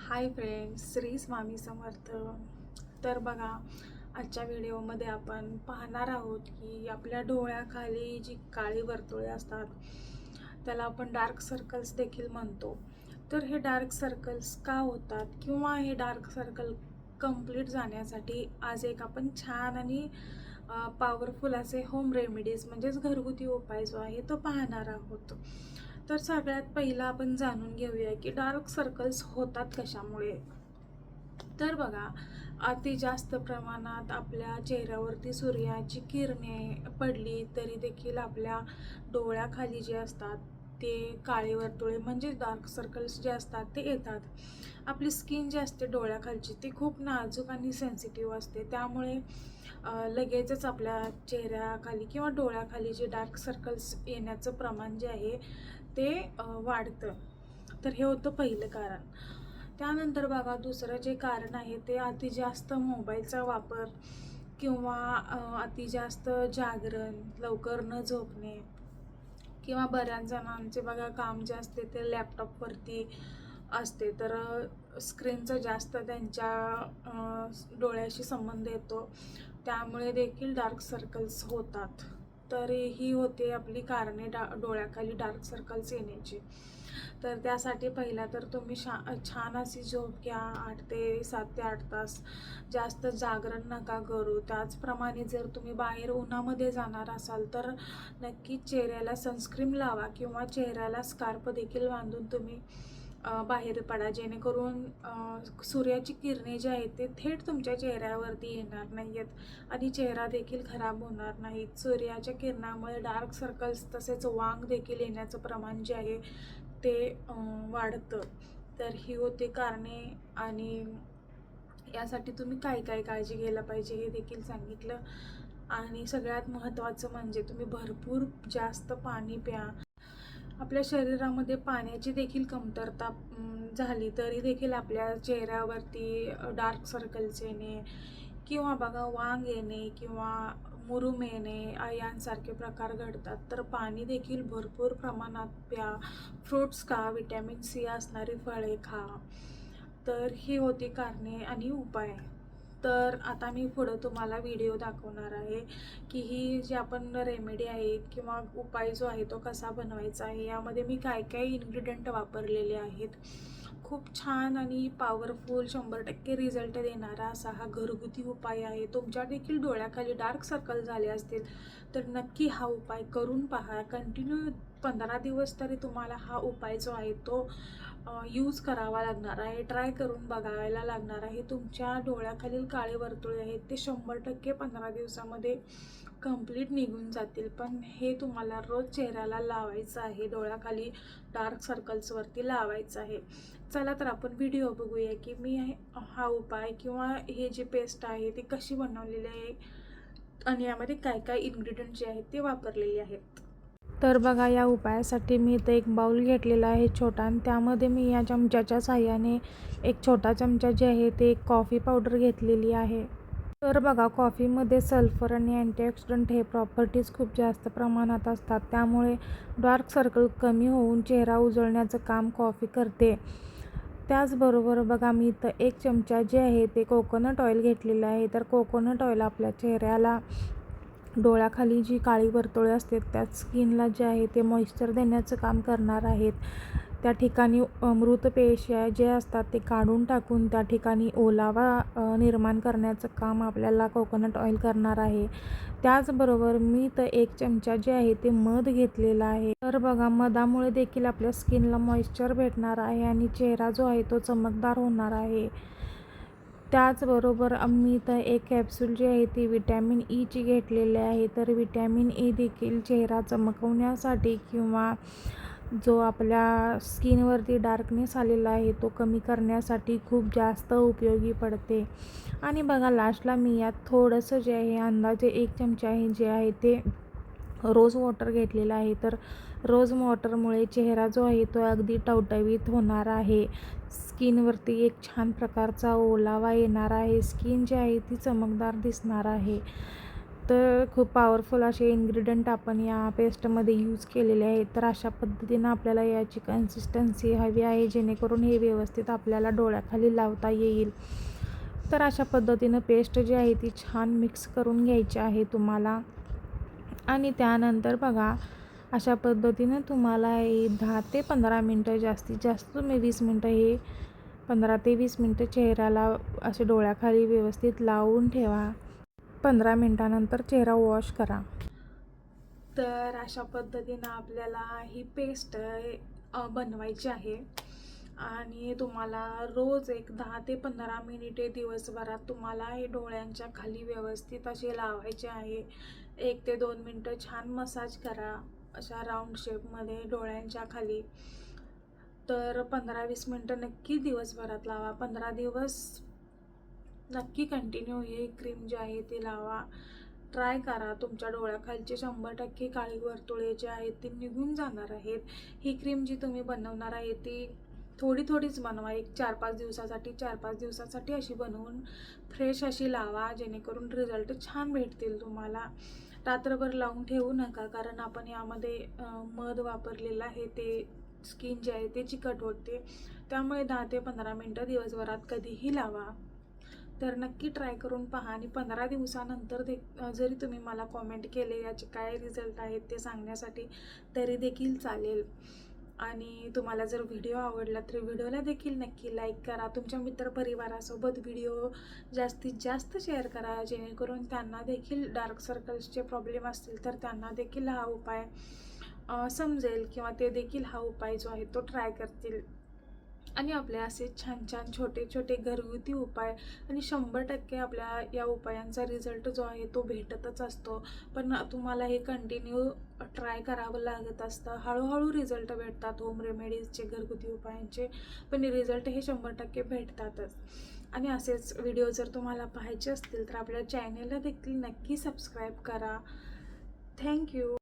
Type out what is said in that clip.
Hi friends, Shri Swami Samarth. तर बघा, आजच्या व्हिडिओमध्ये आपण पाहणार आहोत की आपल्या डोळ्याखाली जी काळी वर्तुळे असतात त्याला आपण डार्क सर्कल्स देखील म्हणतो. तर हे डार्क सर्कल्स का होतात किंवा हे डार्क सर्कल कंप्लीट जाण्यासाठी आज एक आपण छान आणि पॉवरफुल असे होम रेमेडीज म्हणजेच घरगुती उपाय जो आहे तो पाहणार आहोत. तर सगळ्यात पहिला आपण जाणून घेऊया की डार्क सर्कल्स होतात कशामुळे. तर बघा, अति जास्त प्रमाणात आपल्या चेहऱ्यावरती सूर्याची किरणे पडली तरी देखील आपल्या डोळ्याखाली जे असतात ते काळे वर्तुळे म्हणजे डार्क सर्कल्स जे असतात ते येतात. आपली स्किन जी असते डोळ्याखालची ती खूप नाजूक आणि सेन्सिटिव्ह असते, त्यामुळे लगेचच आपल्या चेहऱ्याखाली किंवा डोळ्याखाली जे डार्क सर्कल्स येण्याचं प्रमाण जे आहे ते वाढतं. तर हे होतं पहिलं कारण. त्यानंतर बघा, दुसरं जे कारण आहे ते अति जास्त मोबाईलचा वापर किंवा अति जास्त जागरण, लवकर न झोपणे किंवा बऱ्याच जणांचे बघा काम जे असते ते लॅपटॉपवरती असते, तर स्क्रीनचा जास्त त्यांच्या डोळ्याशी संबंध येतो, त्यामुळे देखील डार्क सर्कल्स होतात. तर ही होते आपली कारणे डोळ्याखाली डार्क सर्कल्स येण्याची. तर त्यासाठी पहिला तर तुम्ही छान अशी झोप घ्या, 7 ते 8 तास. जास्त जागरण नका करू. त्याचप्रमाणे जर तुम्ही बाहेर उन्हामध्ये जाणार असाल तर नक्कीच चेहऱ्याला सनस्क्रीन लावा किंवा चेहऱ्याला स्कार्फ देखील बांधून तुम्ही बाहेर पडा, जेणेकरून सूर्याची किरणे जी आहेत ते थेट तुमच्या चेहऱ्यावरती येणार नाही आहेत आणि चेहरा देखील खराब होणार नाहीत. सूर्याच्या किरणामुळे डार्क सर्कल्स तसेच वांग देखील येण्याचं प्रमाण जे आहे ते वाढतं. तर ही होती कारणे आणि यासाठी तुम्ही काय काय काळजी घ्यायला पाहिजे हे देखील सांगितलं. आणि सगळ्यात महत्त्वाचं म्हणजे तुम्ही भरपूर जास्त पाणी प्या. आपल्या शरीरामध्ये पाण्याची देखील कमतरता झाली तरी देखील आपल्या चेहऱ्यावरती डार्क सर्कल्स येणे किंवा बघा वांग येणे किंवा मुरूम येणे यांसारखे प्रकार घडतात. तर पाणी देखील भरपूर प्रमाणात प्या. फ्रूट्स खा, विटॅमिन सी असणारी फळे खा. तर ही होती कारणे आणि उपाय. तर आता मी पुढं तुम्हाला व्हिडिओ दाखवणार आहे की ही जी आपण रेमेडी आहेत किंवा उपाय जो आहे तो कसा बनवायचा आहे. यामध्ये मी काय काय इन्ग्रेडियंट वापरलेले आहेत. खूप छान आणि पॉवरफुल 100% रिझल्ट देणारा असा हा घरगुती उपाय आहे. तुमच्या देखील डोळ्याखाली डार्क सर्कल झाले असतील तर नक्की हा उपाय करून पहा. कंटिन्यू 15 दिवस तरी तुम्हाला हा उपाय जो आहे तो यूज करावा लागणार आहे, ट्राय करून बघायला लागणार आहे. तुमच्या डोळ्याखालील काळे वर्तुळे आहेत ते 100% 15 दिवसामध्ये कंप्लीट निघून जातील. पण हे तुम्हाला रोज चेहऱ्याला लावायचं आहे, डोळ्याखाली डार्क सर्कल्सवरती लावायचं आहे. चला तर आपण व्हिडिओ बघूया की मी हा उपाय किंवा हे जे पेस्ट आहे ती कशी बनवलेली आहे आणि यामध्ये काय काय इन्ग्रेडियंट जे आहेत ते वापरलेले आहेत. तर बघा, या उपायासाठी मी इथं एक बाउल घेतलेला आहे छोटा आणि त्यामध्ये मी या चमच्याच्या साहाय्याने एक छोटा चमचा जे आहे ते कॉफी पावडर घेतलेली आहे. तर बघा, कॉफीमध्ये सल्फर आणि अँटीऑक्सिडंट हे प्रॉपर्टीज खूप जास्त प्रमाणात असतात, त्यामुळे डार्क सर्कल कमी होऊन चेहरा उजळण्याचं काम कॉफी करते. त्याचबरोबर बघा, मी इथं 1 चमचा जे आहे ते कोकोनट ऑइल घेतलेलं आहे. तर कोकोनट ऑइल आपल्या चेहऱ्याला, डोळ्याखाली जी काळी वर्तुळे असतात त्या स्किनला जे आहे ते मॉइश्चर देण्याचं काम करणार आहेत. त्या ठिकाणी मृत पेशी जे असतात ते काढून टाकून त्या ठिकाणी ओलावा निर्माण करण्याचं काम आपल्याला कोकोनट ऑइल करणार आहे. त्याचबरोबर मी तर 1 चमचा जे आहे ते मध घेतलेला आहे. तर बघा, मधामुळे देखील आपल्या स्किनला मॉइश्चर भेटणार आहे आणि चेहरा जो आहे तो चमकदार होणार आहे. त्याचबरोबर आम्ही इथं 1 कॅप्सूल जी आहे ती विटॅमिन ईची घेतलेली आहे. तर विटॅमिन ई देखील चेहरा चमकवण्यासाठी किंवा जो आपल्या स्किनवरती डार्कनेस आलेला आहे तो कमी करण्यासाठी खूप जास्त उपयोगी पडते. आणि बघा, लास्टला मी यात थोडंसं जे आहे अंदाजे 1 चमचा आहे जे आहे ते रोज वॉटर घेतलेलं आहे. तर रोज वॉटरमुळे चेहरा जो आहे तो अगदी टवटवीत होणार आहे. स्किनवरती एक छान प्रकारचा ओलावा येणार आहे. स्किन जी आहे ती चमकदार दिसणार आहे. तर खूप पॉवरफुल असे इन्ग्रेडियंट आपण या पेस्टमध्ये यूज केलेले आहेत. तर अशा पद्धतीनं आपल्याला याची कन्सिस्टन्सी हवी आहे, जेणेकरून हे व्यवस्थित आपल्याला डोळ्याखाली लावता येईल. तर अशा पद्धतीनं पेस्ट जी आहे ती छान मिक्स करून घ्यायची आहे तुम्हाला. आणि त्यानंतर बघा, अशा पद्धतीनं तुम्हाला 10 ते 15 मिनटं, जास्तीत जास्त तुम्ही 20 मिनटं, हे 15 ते 20 मिनटं चेहऱ्याला असे डोळ्याखाली व्यवस्थित लावून ठेवा. 15 मिनटानंतर चेहरा वॉश करा. तर अशा पद्धतीनं आपल्याला ही पेस्ट बनवायची आहे आणि तुम्हाला रोज एक 10 ते 15 मिनिटे दिवसभरात तुम्हाला हे डोळ्यांच्या खाली व्यवस्थित असे लावायचे आहे. 1 ते 2 मिनटं छान मसाज करा अशा राऊंड शेपमध्ये डोळ्यांच्या खाली. तर 15-20 मिनटं नक्की दिवसभरात लावा. 15 दिवस नक्की कंटिन्यू ही क्रीम जी आहे ती लावा. ट्राय करा. तुमच्या डोळ्याखालचे 100% काळी वर्तुळे जे आहेत ती निघून जाणार आहेत. ही क्रीम जी तुम्ही बनवणार आहे ती थोडीच बनवा. एक 4-5 दिवसासाठी अशी बनवून फ्रेश अशी लावा, जेणेकरून रिझल्ट छान भेटतील तुम्हाला. रात्रभर लावून ठेवू नका, कारण आपण यामध्ये मध वापरलेलं आहे. ते स्किन जी आहे ते चिकट होते. त्यामुळे 10 ते 15 मिनटं दिवसभरात कधीही लावा. तर नक्की ट्राय करून पहा आणि 15 दिवसानंतर जरी तुम्ही मला कॉमेंट केले याचे काय रिझल्ट आहेत ते सांगण्यासाठी, तरी देखील चालेल. आणि तुम्हाला जर व्हिडिओ आवडला तर व्हिडिओला देखील नक्की लाईक करा. तुमच्या मित्रपरिवारासोबत व्हिडिओ जास्तीत जास्त शेअर करा, जेणेकरून त्यांना देखील डार्क सर्कल्सचे प्रॉब्लेम असतील तर त्यांना देखील हा उपाय समजेल, किंवा ते देखील हा उपाय जो आहे तो ट्राय करतील. आणि आपले असे छान छोटे घरगुती उपाय, आणि 100% आपल्या या उपायांचा रिझल्ट जो आहे तो भेटतच असतो. पण तुम्हाला हे कंटिन्यू ट्राय करावं लागत असतं. हळूहळू रिझल्ट भेटतात होम रेमेडीजचे, घरगुती उपायांचे, पण रिझल्ट हे 100% भेटतातच. आणि असेच व्हिडिओ जर तुम्हाला पाहायचे असतील तर आपल्या चॅनेलला देखील नक्की सबस्क्राईब करा. थँक्यू.